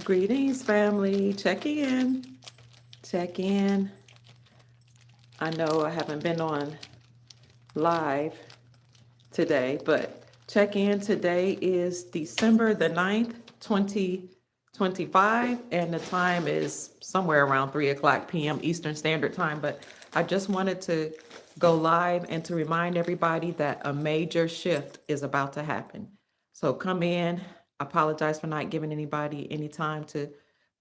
Greetings, family. Check in. Check in. I know I haven't been on live today, but check in. Today is December the 9th, 2025, and the time is somewhere around 3 o'clock p.m. Eastern Standard Time. But I just wanted to go live and to remind everybody that a major shift is about to happen. So come in. Apologize for not giving anybody any time to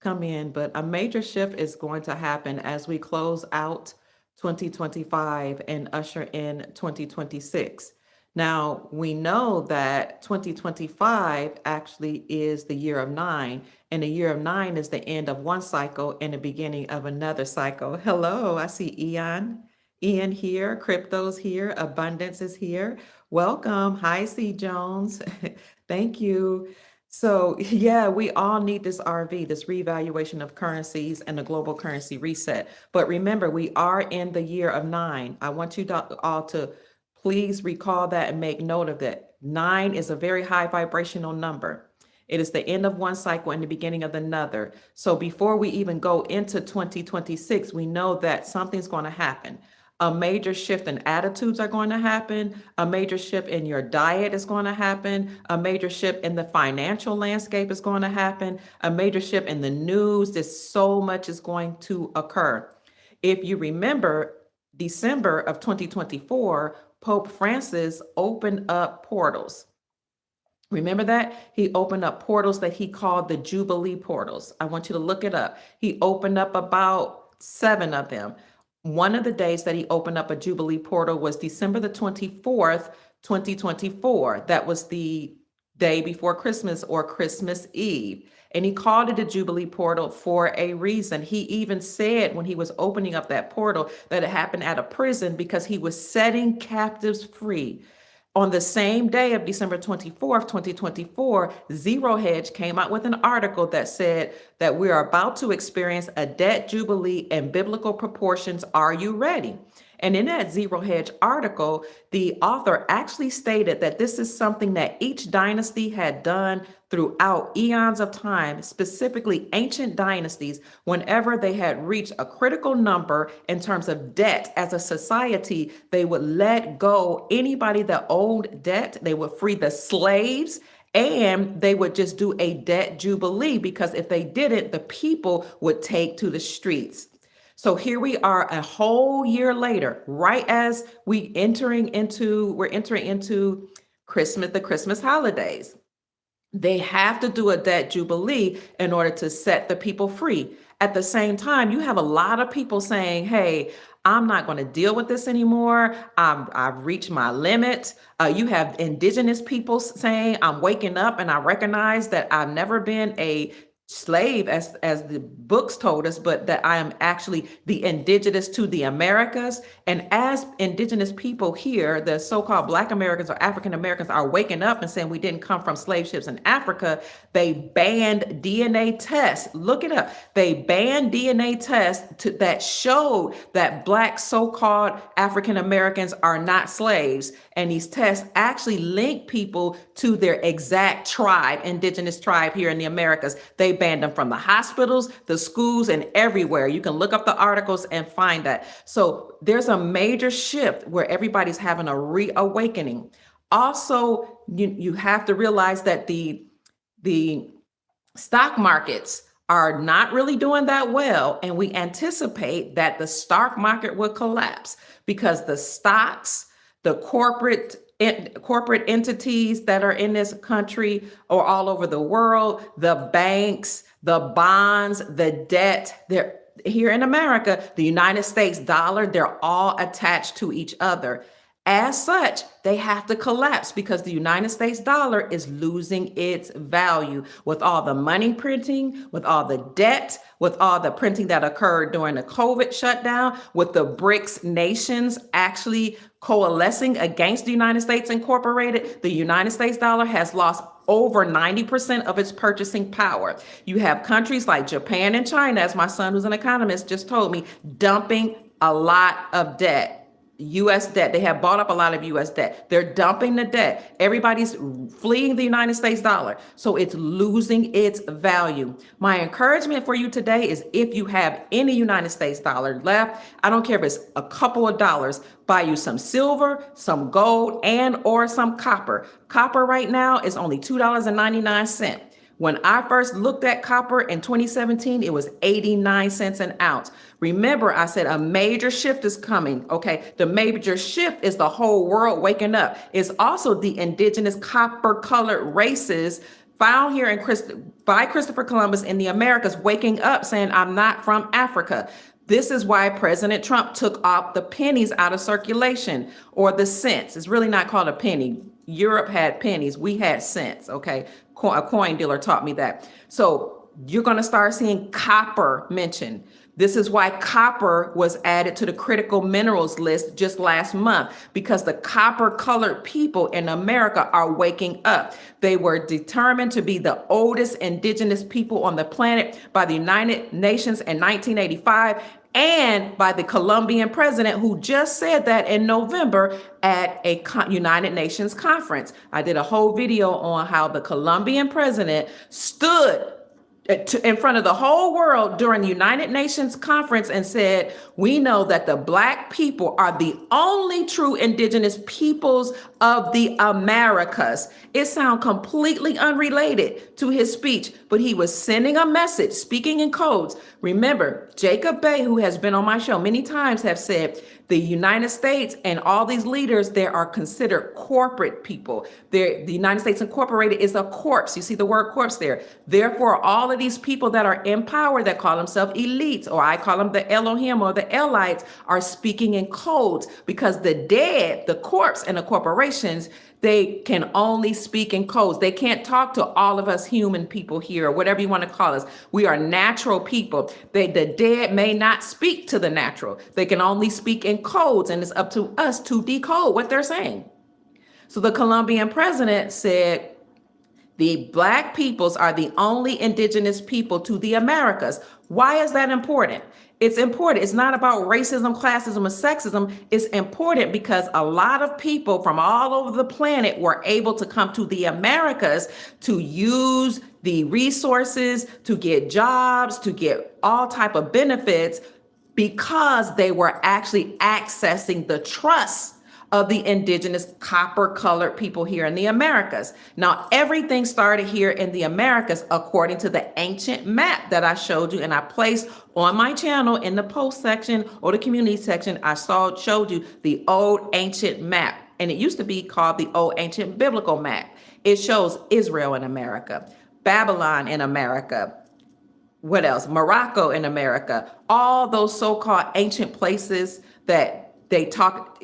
come in, but a major shift is going to happen as we close out 2025 and usher in 2026. Now, we know that 2025 actually is the year of nine, and the year of nine is the end of one cycle and the beginning of another cycle. Hello, I see Ian here, Crypto's here, Abundance is here. Welcome. Hi, C. Jones. Thank you. So, yeah, we all need this RV, this reevaluation of currencies and the global currency reset. But remember, we are in the year of nine. I want you all to please recall that and make note of that. Nine is a very high vibrational number. It is the end of one cycle and the beginning of another. So before we even go into 2026, we know that something's going to happen. A major shift in attitudes are going to happen. A major shift in your diet is going to happen. A major shift in the financial landscape is going to happen. A major shift in the news. There's so much is going to occur. If you remember, December of 2024, Pope Francis opened up portals. Remember that? He opened up portals that he called the Jubilee portals. I want you to look it up. He opened up about 7 of them. One of the days that he opened up a Jubilee portal was December the 24th, 2024. That was the day before Christmas or Christmas Eve. And he called it a Jubilee portal for a reason. He even said when he was opening up that portal that it happened at a prison because he was setting captives free. On the same day of December 24th, 2024, Zero Hedge came out with an article that said that we are about to experience a debt jubilee in biblical proportions. Are you ready? And in that Zero Hedge article, the author actually stated that this is something that each dynasty had done throughout eons of time, specifically ancient dynasties, whenever they had reached a critical number in terms of debt as a society, they would let go anybody that owed debt, they would free the slaves, and they would just do a debt jubilee because if they didn't, the people would take to the streets. So here we are a whole year later, right as we're entering into Christmas, the Christmas holidays. They have to do a debt jubilee in order to set the people free. At the same time, you have a lot of people saying, hey, I'm not going to deal with this anymore. I've reached my limit. You have indigenous people saying, I'm waking up and I recognize that I've never been a slave as the books told us, but that I am actually the indigenous to the Americas. And as indigenous people here, the so-called Black Americans or African Americans are waking up and saying we didn't come from slave ships in Africa, they banned DNA tests. Look it up. They banned DNA tests that showed that Black so-called African Americans are not slaves. And these tests actually link people to their exact tribe, indigenous tribe here in the Americas. They banned them from the hospitals, the schools, and everywhere. You can look up the articles and find that. So there's a major shift where everybody's having a reawakening. Also, you have to realize that the stock markets are not really doing that well, and we anticipate that the stock market will collapse because the stocks, the corporate entities that are in this country or all over the world, the banks, the bonds, the debt, they're here in America, the United States dollar, they're all attached to each other. As such, they have to collapse because the United States dollar is losing its value with all the money printing, with all the debt, with all the printing that occurred during the COVID shutdown, with the BRICS nations actually coalescing against the United States Incorporated. The United States dollar has lost over 90% of its purchasing power. You have countries like Japan and China, as my son who's an economist just told me, dumping a lot of debt. U.S. debt. They have bought up a lot of U.S. debt. They're dumping the debt. Everybody's fleeing the United States dollar. So it's losing its value. My encouragement for you today is if you have any United States dollar left, I don't care if it's a couple of dollars, buy you some silver, some gold, and or some copper. Copper right now is only $2.99. When I first looked at copper in 2017, it was 89 cents an ounce. Remember, I said a major shift is coming. Okay. The major shift is the whole world waking up. It's also the indigenous copper colored races found here by Christopher Columbus in the Americas waking up saying, I'm not from Africa. This is why President Trump took off the pennies out of circulation, or the cents. It's really not called a penny. Europe had pennies. We had cents. Okay. A coin dealer taught me that. So you're going to start seeing copper mentioned. This is why copper was added to the critical minerals list just last month, because the copper colored people in America are waking up. They were determined to be the oldest indigenous people on the planet by the United Nations in 1985. And by the Colombian president, who just said that in November at a United Nations conference. I did a whole video on how the Colombian president stood in front of the whole world during the United Nations conference and said, we know that the Black people are the only true indigenous peoples of the Americas. It sounds completely unrelated to his speech, but he was sending a message, speaking in codes. Remember, Jacob Bay, who has been on my show many times, have said the United States and all these leaders, they are considered corporate people. The United States Incorporated is a corpse. You see the word corpse there. Therefore, all of these people that are in power that call themselves elites, or I call them the Elohim or the Elites, are speaking in codes, because the dead, the corpse and the corporations, they can only speak in codes. They can't talk to all of us human people here, or whatever you want to call us. We are natural people. The dead may not speak to the natural. They can only speak in codes, and it's up to us to decode what they're saying. So the Colombian president said, the Black peoples are the only indigenous people to the Americas. Why is that important? It's important. It's not about racism, classism, or sexism. It's important because a lot of people from all over the planet were able to come to the Americas to use the resources, to get jobs, to get all type of benefits, because they were actually accessing the trust of the indigenous copper-colored people here in the Americas. Now, everything started here in the Americas according to the ancient map that I showed you, and I placed on my channel in the post section or the community section. I showed you the old ancient map, and it used to be called the old ancient biblical map. It shows Israel in America, Babylon in America, what else? Morocco in America, all those so-called ancient places that they talk,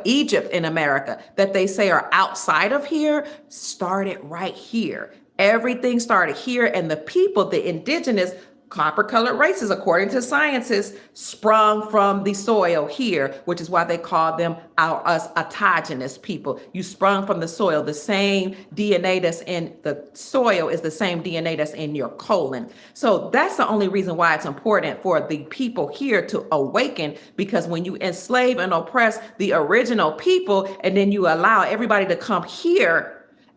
Egypt in America, that they say are outside of here, started right here. Everything started here, and the people, the indigenous copper-colored races, according to scientists, sprung from the soil here, which is why they call them us autogenous people. You sprung from the soil. The same DNA that's in the soil is the same DNA that's in your colon. So that's the only reason why it's important for the people here to awaken, because when you enslave and oppress the original people, and then you allow everybody to come here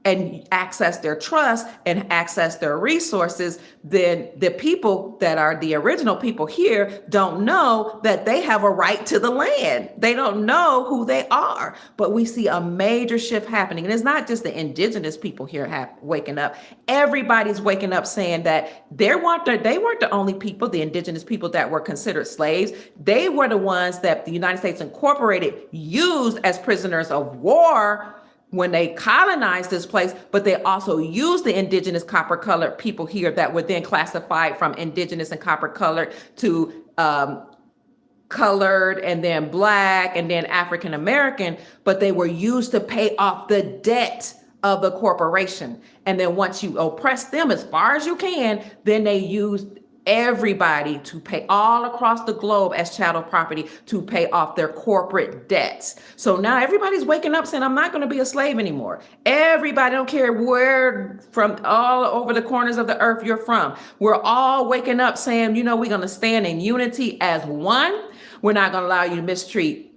and access their trust and access their resources, then the people that are the original people here don't know that they have a right to the land. They don't know who they are. But we see a major shift happening. And it's not just the indigenous people here waking up. Everybody's waking up saying that they weren't the only people, the indigenous people, that were considered slaves. They were the ones that the United States Incorporated used as prisoners of war when they colonized this place, but they also used the indigenous copper-colored people here that were then classified from indigenous and copper-colored to colored, and then Black, and then African-American, but they were used to pay off the debt of the corporation. And then once you oppress them as far as you can, then they used everybody to pay all across the globe as chattel property to pay off their corporate debts. So now everybody's waking up saying, I'm not going to be a slave anymore. Everybody, don't care where from all over the corners of the earth you're from. We're all waking up saying, we're going to stand in unity as one. We're not going to allow you to mistreat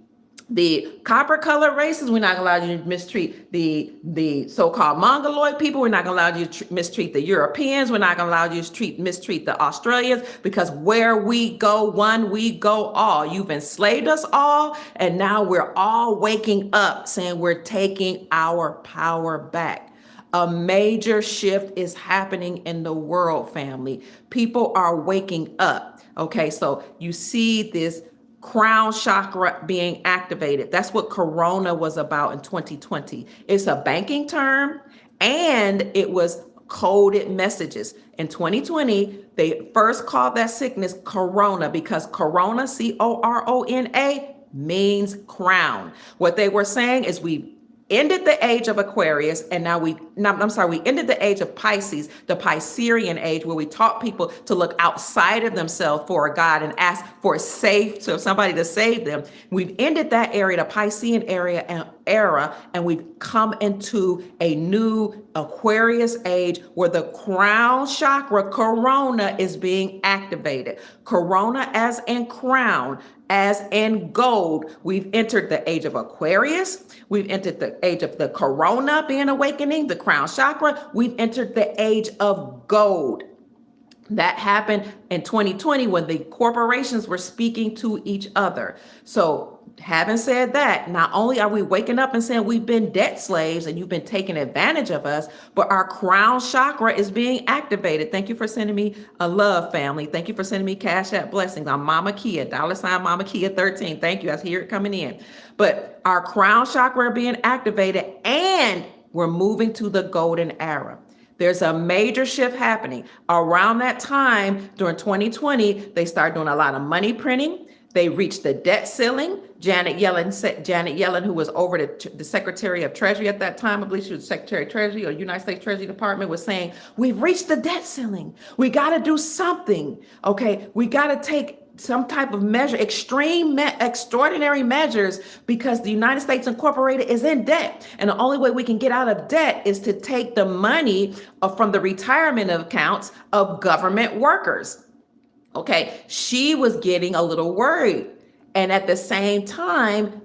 The copper colored races, we're not gonna allow you to mistreat the so-called Mongoloid people. We're not gonna allow you to mistreat the Europeans. We're not gonna allow you to mistreat the Australians, because where we go one, we go all. You've enslaved us all, and now we're all waking up saying we're taking our power back. A major shift is happening in the world, family. People are waking up. Okay, so you see this crown chakra being activated. That's what Corona was about in 2020. It's a banking term, and it was coded messages. In 2020, they first called that sickness Corona because Corona, Corona, means crown. What they were saying is we ended the age of Aquarius, and now we ended the age of Pisces, the Piscean age, where we taught people to look outside of themselves for a God and ask for somebody to save them. We've ended that area, the Piscean era, and we've come into a new Aquarius age where the crown chakra, Corona, is being activated. Corona as in crown, as in gold. We've entered the age of Aquarius. We've entered the age of the Corona being awakening, the crown chakra. We've entered the age of gold. That happened in 2020 when the corporations were speaking to each other. So, having said that, not only are we waking up and saying we've been debt slaves and you've been taking advantage of us, but our crown chakra is being activated. Thank you for sending me a love, family. Thank you for sending me Cash App blessings. I'm Mama Kia, $ Mama Kia 13. Thank you. I hear it coming in. But our crown chakra being activated, and we're moving to the golden era. There's a major shift happening. Around that time, during 2020, they started doing a lot of money printing. They reached the debt ceiling. Janet Yellen, who was over the Secretary of Treasury at that time, I believe she was Secretary of Treasury or United States Treasury Department, was saying, we've reached the debt ceiling. We got to do something. Okay, we got to take some type of measure, extraordinary measures, because the United States Incorporated is in debt. And the only way we can get out of debt is to take the money from the retirement accounts of government workers. Okay, she was getting a little worried. And at the same time,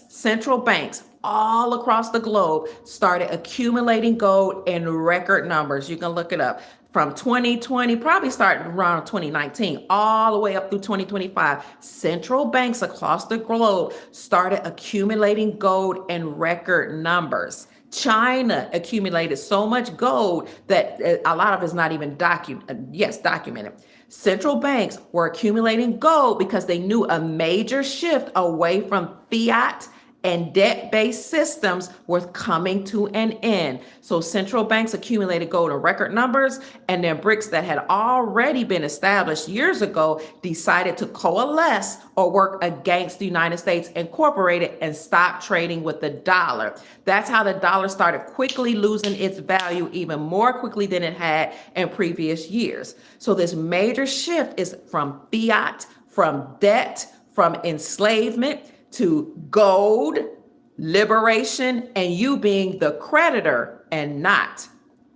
central banks all across the globe started accumulating gold in record numbers. You can look it up. From 2020, probably starting around 2019, all the way up through 2025, central banks across the globe started accumulating gold in record numbers. China accumulated so much gold that a lot of it's not even documented. Central banks were accumulating gold because they knew a major shift away from fiat and debt-based systems were coming to an end. So central banks accumulated gold in record numbers, and then BRICS that had already been established years ago decided to coalesce or work against the United States Incorporated and stop trading with the dollar. That's how the dollar started quickly losing its value, even more quickly than it had in previous years. So this major shift is from fiat, from debt, from enslavement, to gold, liberation, and you being the creditor and not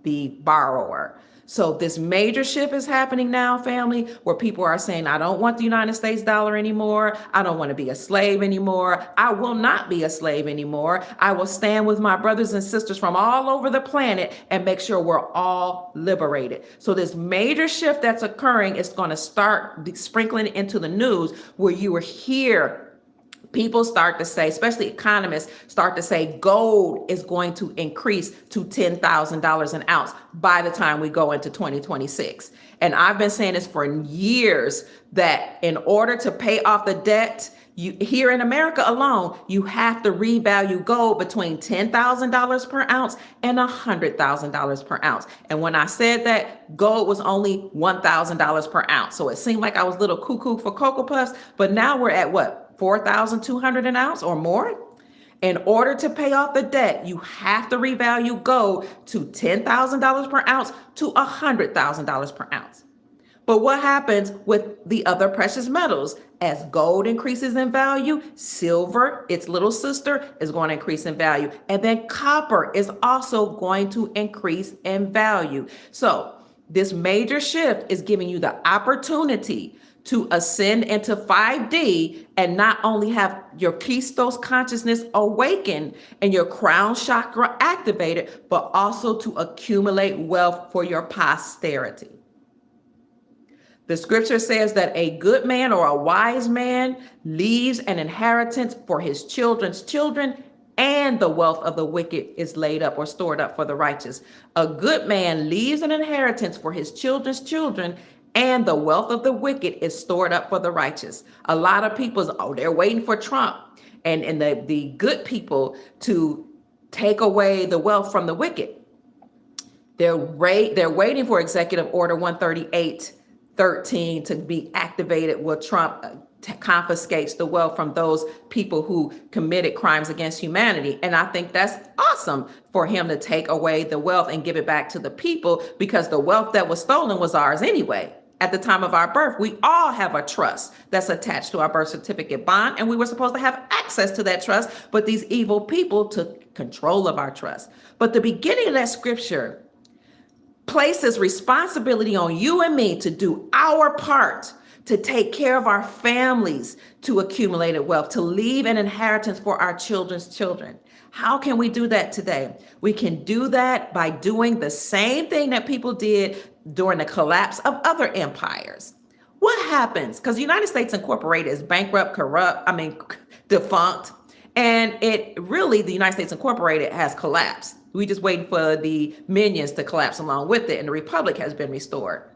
the borrower. So this major shift is happening now, family, where people are saying, I don't want the United States dollar anymore. I don't want to be a slave anymore. I will not be a slave anymore. I will stand with my brothers and sisters from all over the planet and make sure we're all liberated. So this major shift that's occurring is going to start sprinkling into the news, where you will hear people start to say, especially economists start to say, gold is going to increase to $10,000 an ounce by the time we go into 2026. And I've been saying this for years, that in order to pay off the debt, here in America alone, you have to revalue gold between $10,000 per ounce and $100,000 per ounce. And when I said that, gold was only $1,000 per ounce. So it seemed like I was a little cuckoo for Cocoa Puffs, but now we're at what? 4,200 an ounce or more. In order to pay off the debt, you have to revalue gold to $10,000 per ounce to $100,000 per ounce. But what happens with the other precious metals? As gold increases in value, silver, its little sister, is going to increase in value. And then copper is also going to increase in value. So this major shift is giving you the opportunity to ascend into 5D and not only have your Christos consciousness awakened and your crown chakra activated, but also to accumulate wealth for your posterity. The scripture says that a good man or a wise man leaves an inheritance for his children's children, and the wealth of the wicked is laid up or stored up for the righteous. A good man leaves an inheritance for his children's children, and the wealth of the wicked is stored up for the righteous. A lot of people, they're waiting for Trump and the good people to take away the wealth from the wicked. They're waiting for Executive Order 138.13 to be activated where Trump confiscates the wealth from those people who committed crimes against humanity. And I think that's awesome for him to take away the wealth and give it back to the people, because the wealth that was stolen was ours anyway. At the time of our birth, we all have a trust that's attached to our birth certificate bond, and we were supposed to have access to that trust, but these evil people took control of our trust. But the beginning of that scripture places responsibility on you and me to do our part, to take care of our families, to accumulate wealth, to leave an inheritance for our children's children. How can we do that today? We can do that by doing the same thing that people did during the collapse of other empires. What happens? Because the United States Incorporated is bankrupt, defunct, and the United States Incorporated has collapsed. We just waiting for the minions to collapse along with it, and the republic has been restored.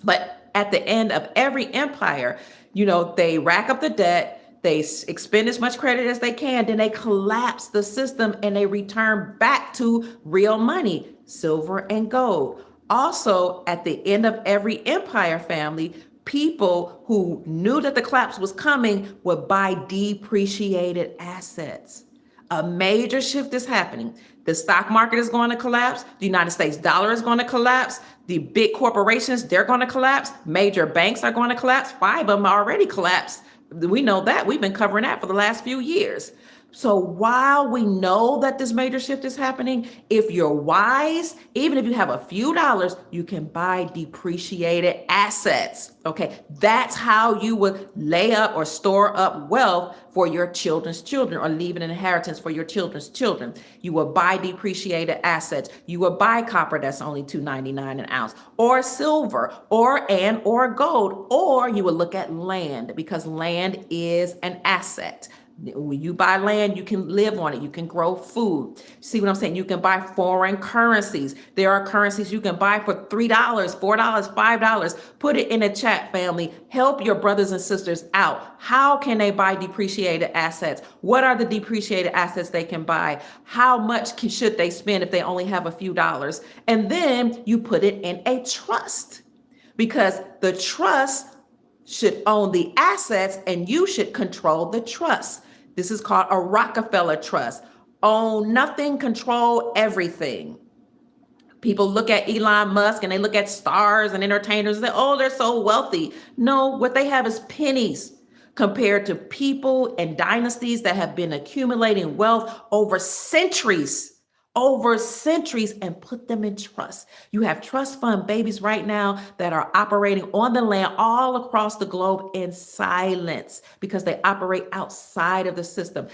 But at the end of every empire, they rack up the debt, they expend as much credit as they can, then they collapse the system and they return back to real money, silver and gold. Also, at the end of every empire, family, people who knew that the collapse was coming would buy depreciated assets. A major shift is happening. The stock market is going to collapse. The United States dollar is going to collapse. The big corporations, they're going to collapse. Major banks are going to collapse. 5 of them already collapsed. We know that. We've been covering that for the last few years. So while we know that this major shift is happening, if you're wise, even if you have a few dollars, you can buy depreciated assets. Okay, that's how you would lay up or store up wealth for your children's children, or leave an inheritance for your children's children. You will buy depreciated assets. You will buy copper that's only $2.99 an ounce, or silver, or gold, or you will look at land, because land is an asset. When you buy land, you can live on it. You can grow food. See what I'm saying? You can buy foreign currencies. There are currencies you can buy for $3, $4, $5. Put it in the chat, family. Help your brothers and sisters out. How can they buy depreciated assets? What are the depreciated assets they can buy? How much should they spend if they only have a few dollars? And then you put it in a trust, because the trust should own the assets and you should control the trust. This is called a Rockefeller trust. Own nothing, control everything. People look at Elon Musk and they look at stars and entertainers and say, oh, they're so wealthy. No, what they have is pennies compared to people and dynasties that have been accumulating wealth over centuries, and put them in trust. You have trust fund babies right now that are operating on the land all across the globe in silence, because they operate outside of the system.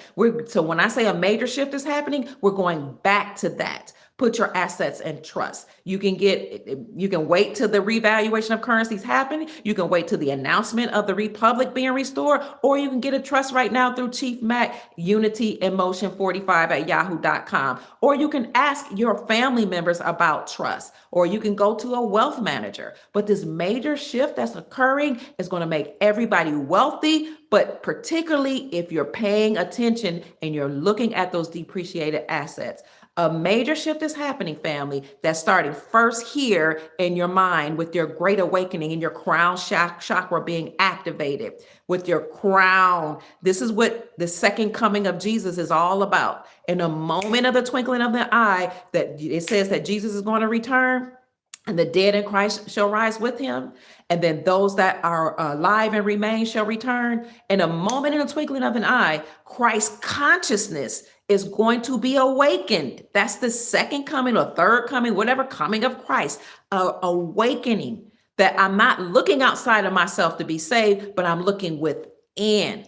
So when I say a major shift is happening, we're going back to that. Put your assets in trust. You can wait till the revaluation of currencies happen. You can wait till the announcement of the republic being restored, or you can get a trust right now through Chief Mac, UnityInMotion45@yahoo.com. Or you can ask your family members about trust, or you can go to a wealth manager. But this major shift that's occurring is going to make everybody wealthy, but particularly if you're paying attention and you're looking at those depreciated assets. A major shift is happening, family, that's starting first here in your mind with your great awakening and your crown chakra being activated with your crown. This is what the second coming of Jesus is all about. In a moment of the twinkling of the eye, that it says that Jesus is going to return, and the dead in Christ shall rise with him. And then those that are alive and remain shall return. In a moment, in a twinkling of an eye, Christ's consciousness is going to be awakened. That's the second coming or third coming, whatever coming of Christ, awakening. that I'm not looking outside of myself to be saved, but I'm looking within.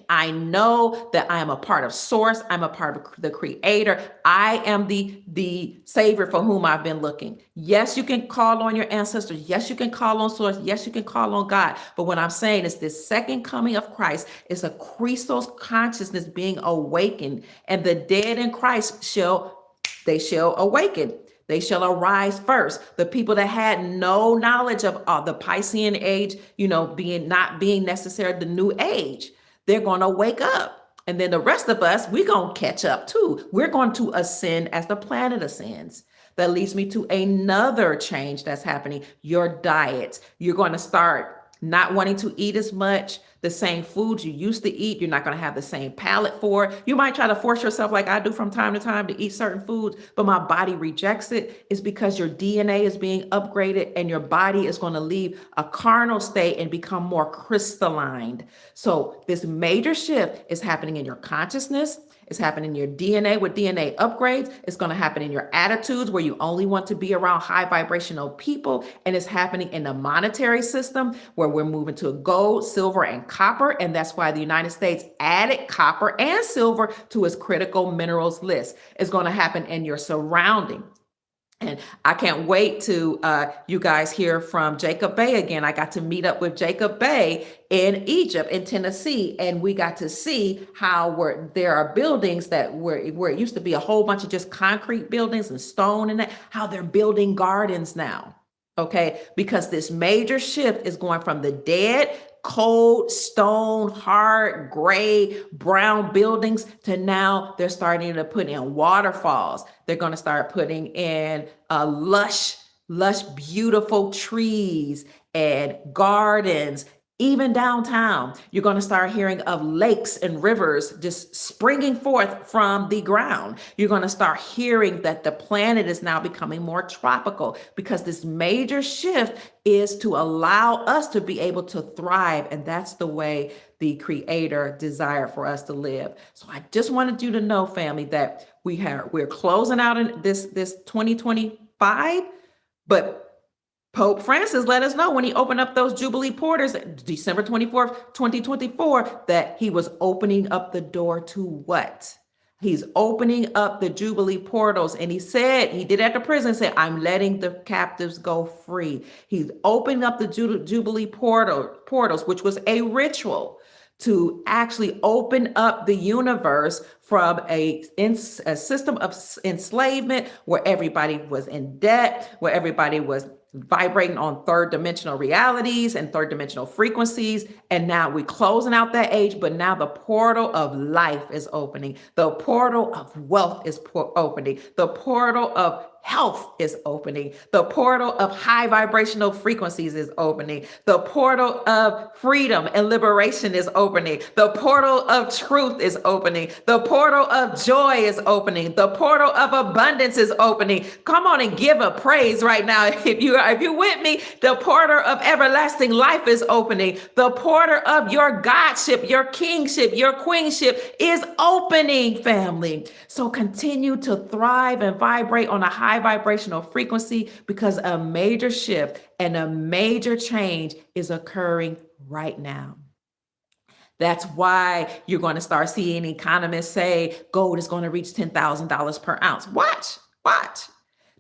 I know that I am a part of source. I'm a part of the creator. I am the savior for whom I've been looking. Yes, you can call on your ancestors. Yes, you can call on source. Yes, you can call on God. But what I'm saying is this second coming of Christ is a Christos consciousness being awakened, and the dead in Christ shall awaken. They shall arise first. The people that had no knowledge of the Piscean age, not being necessarily the new age, they're going to wake up. And then the rest of us, we're going to catch up too. We're going to ascend as the planet ascends. That leads me to another change that's happening. Your diet. You're going to start not wanting to eat as much. The same foods you used to eat, you're not going to have the same palate for. You might try to force yourself, like I do from time to time, to eat certain foods, but my body rejects it. It's because your DNA is being upgraded and your body is going to leave a carnal state and become more crystalline. So this major shift is happening in your consciousness. It's happening in your DNA with DNA upgrades. It's going to happen in your attitudes where you only want to be around high vibrational people. And it's happening in the monetary system where we're moving to gold, silver, and copper. And that's why the United States added copper and silver to its critical minerals list. It's going to happen in your surrounding. And I can't wait to you guys hear from Jacob Bey again. I got to meet up with Jacob Bey in Egypt, in Tennessee, and we got to see how there are buildings where it used to be a whole bunch of just concrete buildings and stone and that, how they're building gardens now. Okay, because this major shift is going from the dead, cold, stone, hard, gray, brown buildings to now they're starting to put in waterfalls. They're going to start putting in lush, beautiful trees and gardens. Even downtown, you're going to start hearing of lakes and rivers just springing forth from the ground. You're going to start hearing that the planet is now becoming more tropical because this major shift is to allow us to be able to thrive. And that's the way the Creator desired for us to live. So I just wanted you to know, family, that we're closing out in this 2025, but Pope Francis let us know when he opened up those Jubilee portals, December 24th, 2024, that he was opening up the door to what? He's opening up the Jubilee portals. And he said, he did at the prison, said, I'm letting the captives go free. He's opening up the Jubilee portals, which was a ritual to actually open up the universe from a system of enslavement where everybody was in debt, where everybody was vibrating on third dimensional realities and third dimensional frequencies. And now we're closing out that age, but now the portal of life is opening. The portal of wealth is opening. The portal of health is opening. The portal of high vibrational frequencies is opening. The portal of freedom and liberation is opening. The portal of truth is opening. The portal of joy is opening. The portal of abundance is opening. Come on and give a praise right now. If you're with me, the portal of everlasting life is opening. The portal of your godship, your kingship, your queenship is opening, family. So continue to thrive and vibrate on a high vibrational frequency because a major shift and a major change is occurring right now. That's why you're going to start seeing economists say gold is going to reach $10,000 per ounce. Watch.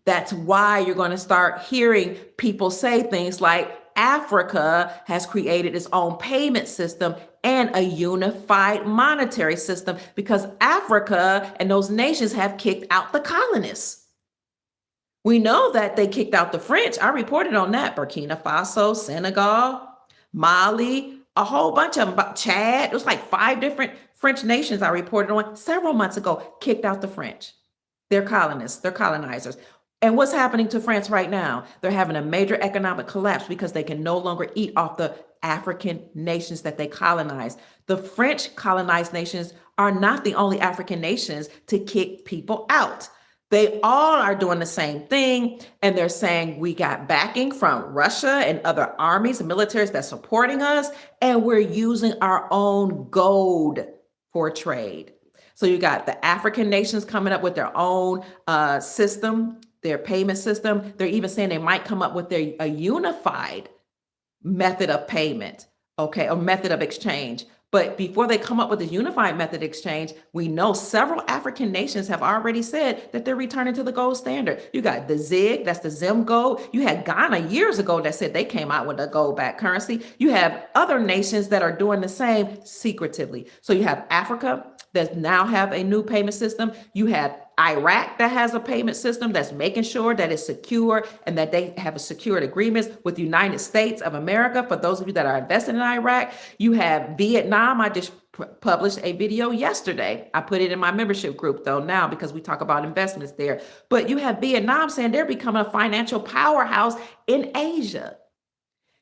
That's why you're going to start hearing people say things like Africa has created its own payment system and a unified monetary system because Africa and those nations have kicked out the colonists. We know that they kicked out the French. I reported on that. Burkina Faso, Senegal, Mali, a whole bunch of them. Chad, it was like 5 different French nations I reported on several months ago, kicked out the French. They're colonists, they're colonizers. And what's happening to France right now? They're having a major economic collapse because they can no longer eat off the African nations that they colonized. The French colonized nations are not the only African nations to kick people out. They all are doing the same thing. And they're saying we got backing from Russia and other armies and militaries that's supporting us. And we're using our own gold for trade. So you got the African nations coming up with their own system, their payment system. They're even saying they might come up with a unified method of payment, okay, or method of exchange. But before they come up with a unified method of exchange, we know several African nations have already said that they're returning to the gold standard. You got the ZIG, that's the Zim gold. You had Ghana years ago that said they came out with a gold-backed currency. You have other nations that are doing the same secretively. So you have Africa that now have a new payment system. You have Iraq that has a payment system that's making sure that it's secure and that they have a secured agreements with the United States of America. For those of you that are invested in Iraq, you have Vietnam. I just published a video yesterday. I put it in my membership group though now because we talk about investments there. But you have Vietnam saying they're becoming a financial powerhouse in Asia.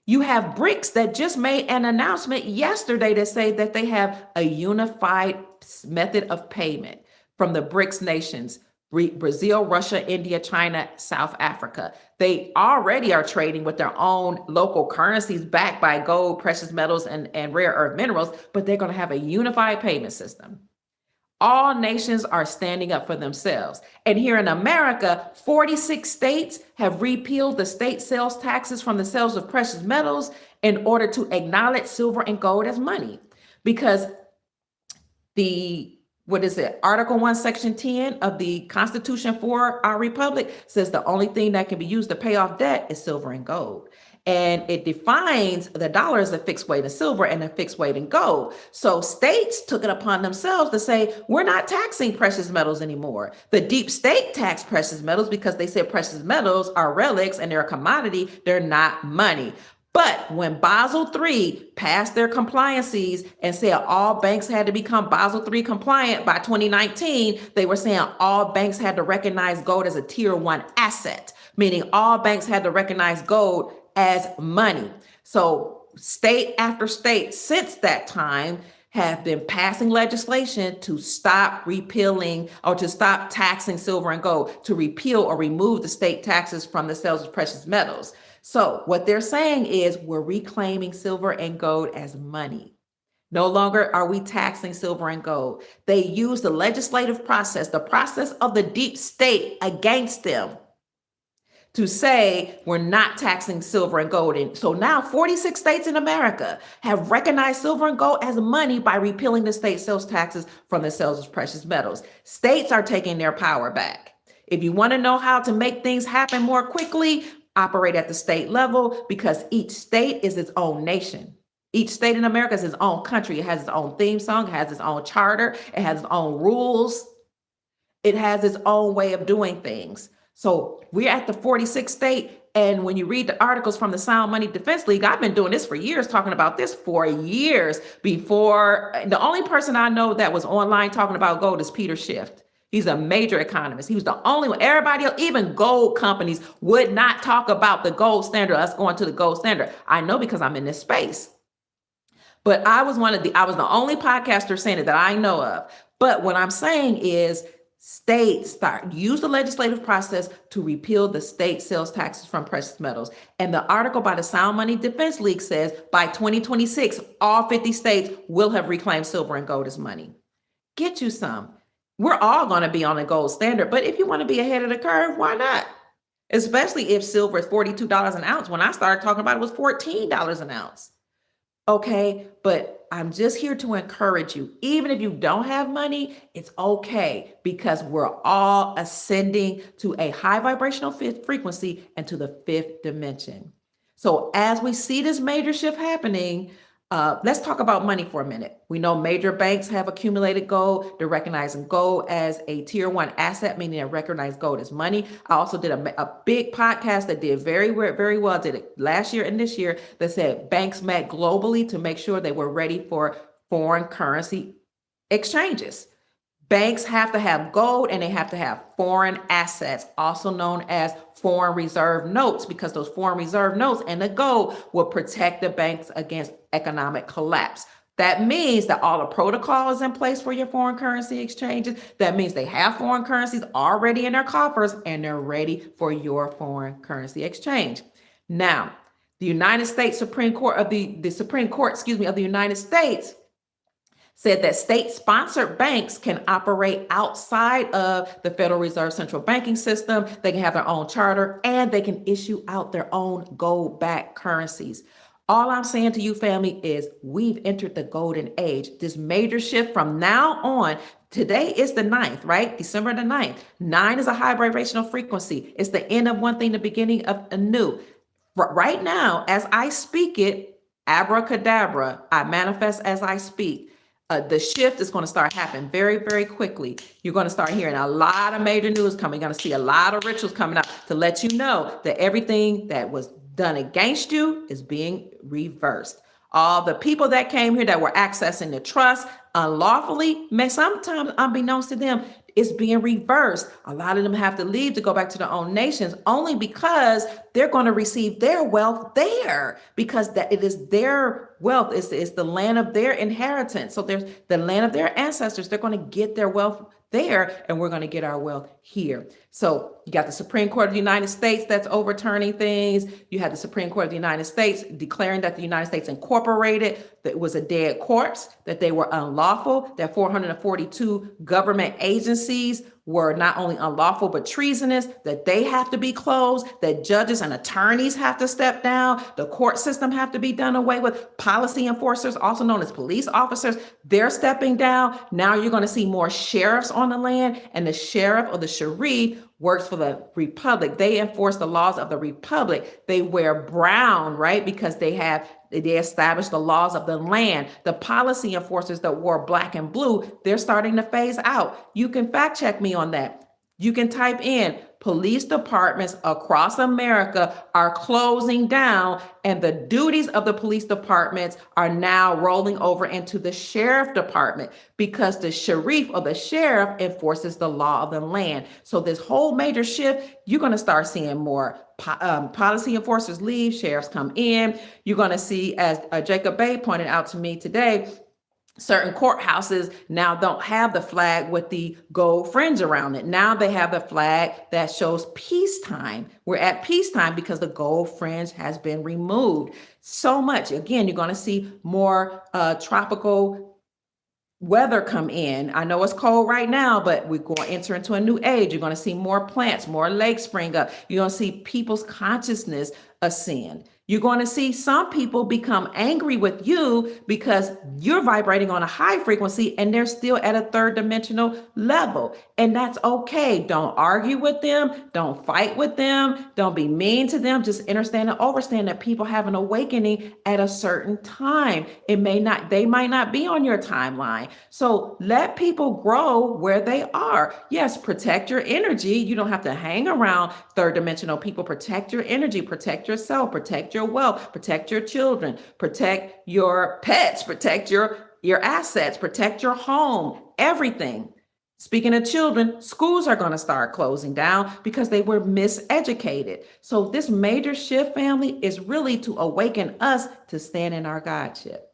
You have BRICS that just made an announcement yesterday to say that they have a unified method of payment from the BRICS nations, Brazil, Russia, India, China, South Africa. They already are trading with their own local currencies backed by gold, precious metals, and rare earth minerals, but they're going to have a unified payment system. All nations are standing up for themselves. And here in America, 46 states have repealed the state sales taxes from the sales of precious metals in order to acknowledge silver and gold as money. Because Article 1, Section 10 of the Constitution for our Republic says the only thing that can be used to pay off debt is silver and gold. And it defines the dollar as a fixed weight in silver and a fixed weight in gold. So states took it upon themselves to say, we're not taxing precious metals anymore. The deep state taxed precious metals because they said precious metals are relics and they're a commodity, they're not money. But when Basel III passed their compliances and said all banks had to become Basel III compliant by 2019, they were saying all banks had to recognize gold as a tier 1 asset, meaning all banks had to recognize gold as money. So state after state since that time have been passing legislation to stop repealing or to stop taxing silver and gold, to repeal or remove the state taxes from the sales of precious metals. So what they're saying is we're reclaiming silver and gold as money. No longer are we taxing silver and gold. They use the legislative process, the process of the deep state against them to say we're not taxing silver and gold. And so now 46 states in America have recognized silver and gold as money by repealing the state sales taxes from the sales of precious metals. States are taking their power back. If you want to know how to make things happen more quickly, operate at the state level, because each state is its own nation. Each state in America is its own country. It has its own theme song, it has its own charter, it has its own rules. It has its own way of doing things. So we're at the 46th state. And when you read the articles from the Sound Money Defense League, I've been doing this for years, talking about this for years before. The only person I know that was online talking about gold is Peter Schiff. He's a major economist. He was the only one. Everybody else, even gold companies, would not talk about the gold standard, us going to the gold standard. I know because I'm in this space. But I was the only podcaster saying it that I know of. But what I'm saying is states use the legislative process to repeal the state sales taxes from precious metals. And the article by the Sound Money Defense League says by 2026, all 50 states will have reclaimed silver and gold as money. Get you some. We're all going to be on a gold standard, but if you want to be ahead of the curve, why not? Especially if silver is $42 an ounce. When I started talking about it, it was $14 an ounce. Okay, but I'm just here to encourage you. Even if you don't have money, it's okay, because we're all ascending to a high vibrational frequency and to the fifth dimension. So as we see this major shift happening, let's talk about money for a minute. We know major banks have accumulated gold. They're recognizing gold as a tier 1 asset, meaning they recognize gold as money. I also did a big podcast that did very well, did it last year and this year, that said banks met globally to make sure they were ready for foreign currency exchanges. Banks have to have gold and they have to have foreign assets, also known as foreign reserve notes, because those foreign reserve notes and the gold will protect the banks against economic collapse. That means that all the protocol is in place for your foreign currency exchanges. That means they have foreign currencies already in their coffers and they're ready for your foreign currency exchange. Now, the United States Supreme Court of the Supreme Court, of the United States said that state-sponsored banks can operate outside of the Federal Reserve central banking system. They can have their own charter and they can issue out their own gold-backed currencies. All I'm saying to you, family, is we've entered the golden age. This major shift from now on. Today is the 9th, right? December the 9th. 9 is a high vibrational frequency. It's the end of one thing, the beginning of a new. Right now, as I speak it, abracadabra, I manifest as I speak. The shift is going to start happening very, very quickly. You're going to start hearing a lot of major news coming. You're going to see a lot of rituals coming up to let you know that everything that was done against you is being reversed. All the people that came here that were accessing the trust unlawfully, may sometimes unbeknownst to them, it's being reversed. A lot of them have to leave to go back to their own nations only because they're going to receive their wealth there, because that it is their wealth. It's the land of their inheritance. So there's the land of their ancestors. They're going to get their wealth there, and we're going to get our wealth here. So you got the Supreme Court of the United States that's overturning things. You had the Supreme Court of the United States declaring that the United States Incorporated, that it was a dead corpse, that they were unlawful, that 442 government agencies were not only unlawful but treasonous, that they have to be closed, that judges and attorneys have to step down, the court system have to be done away with, policy enforcers, also known as police officers, they're stepping down. Now you're going to see more sheriffs on the land, and the sheriff or the sharif works for the republic. They enforce the laws of the republic. They wear brown, right? Because they establish the laws of the land. The policy enforcers that wore black and blue, they're starting to phase out. You can fact check me on that. You can type in police departments across America are closing down, and the duties of the police departments are now rolling over into the sheriff department because the sheriff or the sheriff enforces the law of the land. So this whole major shift, you're going to start seeing more policy enforcers leave, sheriffs come in. You're going to see, as Jacob Bay pointed out to me today, certain courthouses now don't have the flag with the gold fringe around it. Now they have the flag that shows peacetime. We're at peacetime because the gold fringe has been removed. So much. Again, you're going to see more tropical weather come in. I know it's cold right now, but we're going to enter into a new age. You're going to see more plants, more lakes spring up. You're going to see people's consciousness ascend. You're going to see some people become angry with you because you're vibrating on a high frequency and they're still at a third dimensional level. And that's okay. Don't argue with them. Don't fight with them. Don't be mean to them. Just understand and overstand that people have an awakening at a certain time. They might not be on your timeline. So let people grow where they are. Yes, protect your energy. You don't have to hang around third dimensional people. Protect your energy, protect yourself, protect your wealth, protect your children, protect your pets, protect your assets, protect your home, everything. Speaking of children, schools are going to start closing down because they were miseducated. So this major shift, family, is really to awaken us to stand in our godship,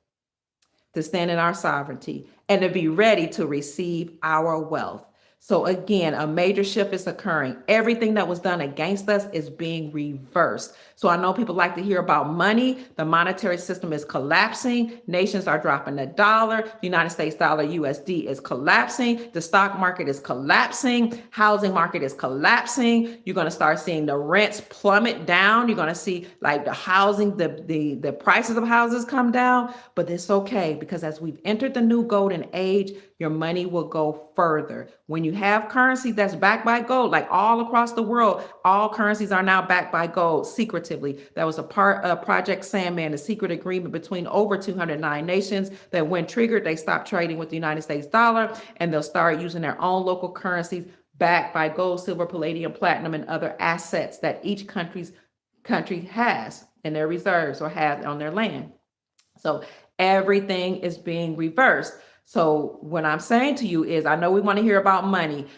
to stand in our sovereignty, and to be ready to receive our wealth. So again, a major shift is occurring. Everything that was done against us is being reversed. So I know people like to hear about money. The monetary system is collapsing. Nations are dropping the dollar. The United States dollar, USD, is collapsing. The stock market is collapsing. Housing market is collapsing. You're going to start seeing the rents plummet down. You're going to see like the housing, the prices of houses come down. But it's okay, because as we've entered the new golden age, your money will go further. When you have currency that's backed by gold, like all across the world, all currencies are now backed by gold secretively. That was a part of Project Sandman, a secret agreement between over 209 nations that when triggered, they stop trading with the United States dollar and they'll start using their own local currencies backed by gold, silver, palladium, platinum, and other assets that each country has in their reserves or have on their land. So everything is being reversed. So what I'm saying to you is, I know we want to hear about money.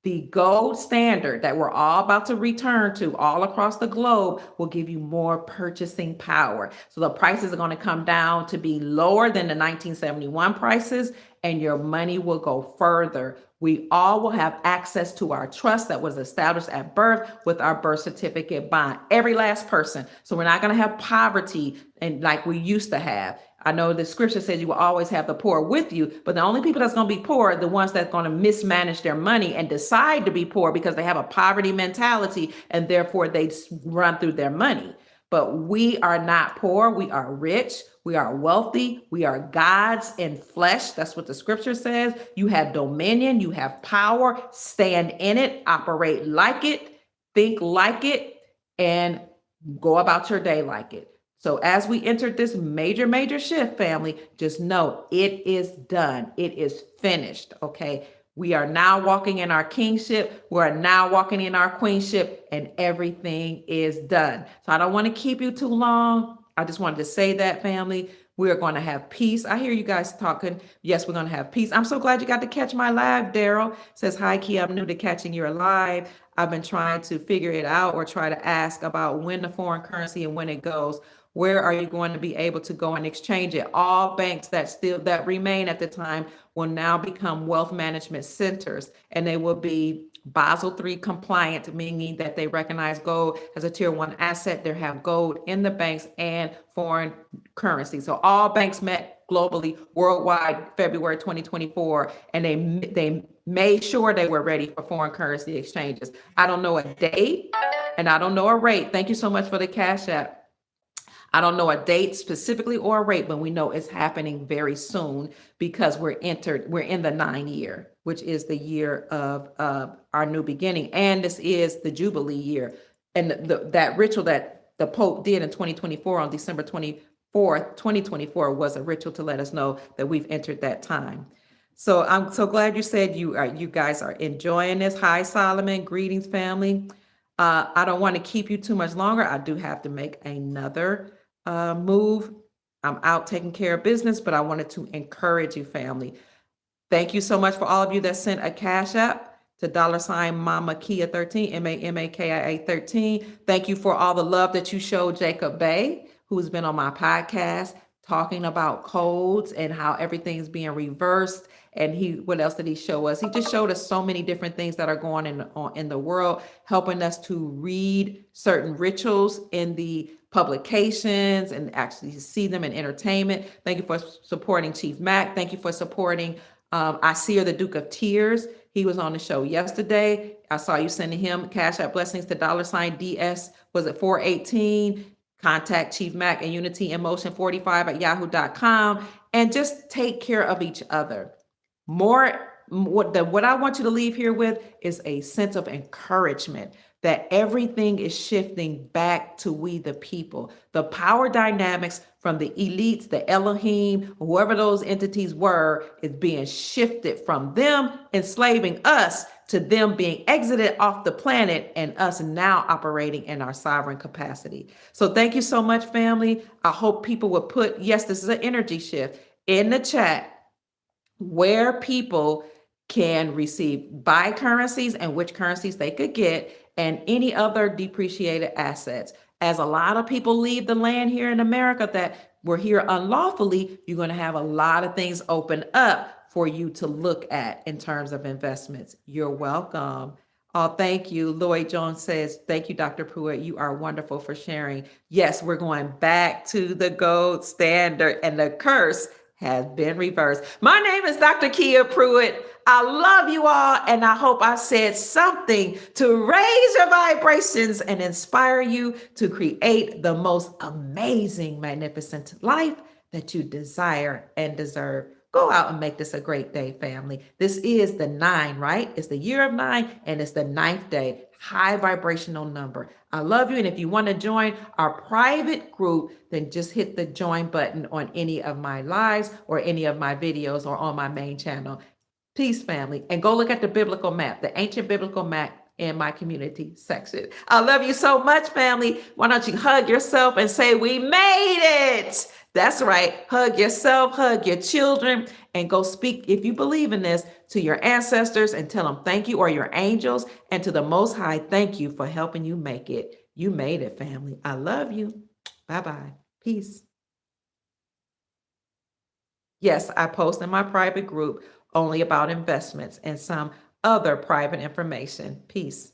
The gold standard that we're all about to return to all across the globe will give you more purchasing power. So the prices are going to come down to be lower than the 1971 prices, and your money will go further. We all will have access to our trust that was established at birth with our birth certificate bond, every last person. So we're not going to have poverty and like we used to have. I know the scripture says you will always have the poor with you, but the only people that's going to be poor are the ones that's going to mismanage their money and decide to be poor because they have a poverty mentality and therefore they run through their money. But we are not poor. We are rich. We are wealthy. We are gods in flesh. That's what the scripture says. You have dominion. You have power. Stand in it. Operate like it. Think like it. And go about your day like it. So as we entered this major shift, family, just know it is done. It is finished. Okay. We are now walking in our kingship. We are now walking in our queenship, and everything is done. So I don't want to keep you too long. I just wanted to say that, family. We are going to have peace. I hear you guys talking. Yes, we're going to have peace. I'm so glad you got to catch my live. Daryl says, hi, Key. I'm new to catching your live. I've been trying to figure it out or try to ask about when the foreign currency and when it goes. Where are you going to be able to go and exchange it? All banks that remain at the time will now become wealth management centers, and they will be Basel III compliant, meaning that they recognize gold as a tier 1 asset. They have gold in the banks and foreign currency. So all banks met globally, worldwide, February 2024, and they made sure they were ready for foreign currency exchanges. I don't know a date and I don't know a rate. Thank you so much for the Cash App. I don't know a date specifically or a rate, but we know it's happening very soon because we're in the 9 year, which is the year of our new beginning. And this is the Jubilee year. And that ritual that the Pope did in 2024 on December 24th, 2024 was a ritual to let us know that we've entered that time. So I'm so glad you said you guys are enjoying this. Hi, Solomon. Greetings, family. I don't want to keep you too much longer. I do have to make another move. I'm out taking care of business, but I wanted to encourage you, family. Thank you so much for all of you that sent a Cash App to $Mama Kia 13, MAMAKIA 13. Thank you for all the love that you showed Jacob Bay, who's been on my podcast talking about codes and how everything's being reversed. And what else did he show us? He just showed us so many different things that are going in the world, helping us to read certain rituals in the publications and actually see them in entertainment. Thank you for supporting Chief Mac. Thank you for supporting Isaiah, the Duke of Tears. He was on the show yesterday. I saw you sending him Cash App blessings to $DS, was it 418? Contact Chief Mac and Unity in Motion 45 at yahoo.com, and just take care of each other. What I want you to leave here with is a sense of encouragement that everything is shifting back to we the people. The power dynamics from the elites, the Elohim, whoever those entities were, is being shifted from them enslaving us to them being exited off the planet and us now operating in our sovereign capacity. So thank you so much, family. I hope people will put, yes, this is an energy shift, in the chat where people can receive buy currencies and which currencies they could get and any other depreciated assets. As a lot of people leave the land here in America that were here unlawfully, you're going to have a lot of things open up for you to look at in terms of investments. You're welcome. Oh, thank you. Lloyd Jones says, thank you, Dr. Pruitt. You are wonderful for sharing. Yes, we're going back to the gold standard and the curse has been reversed. My name is Dr. Kia Pruitt. I love you all, and I hope I said something to raise your vibrations and inspire you to create the most amazing, magnificent life that you desire and deserve. Go out and make this a great day, family. This is the 9, right? It's the year of 9, and it's the 9th day. High vibrational number. I love you. And if you want to join our private group, then just hit the join button on any of my lives or any of my videos or on my main channel. Peace, family. And go look at the biblical map, the ancient biblical map in my community section. I love you so much, family. Why don't you hug yourself and say, we made it. That's right. Hug yourself, hug your children, and go speak, if you believe in this, to your ancestors and tell them thank you, or your angels, and to the Most High, thank you for helping you make it. You made it, family. I love you. Bye-bye. Peace. Yes, I post in my private group only about investments and some other private information. Peace.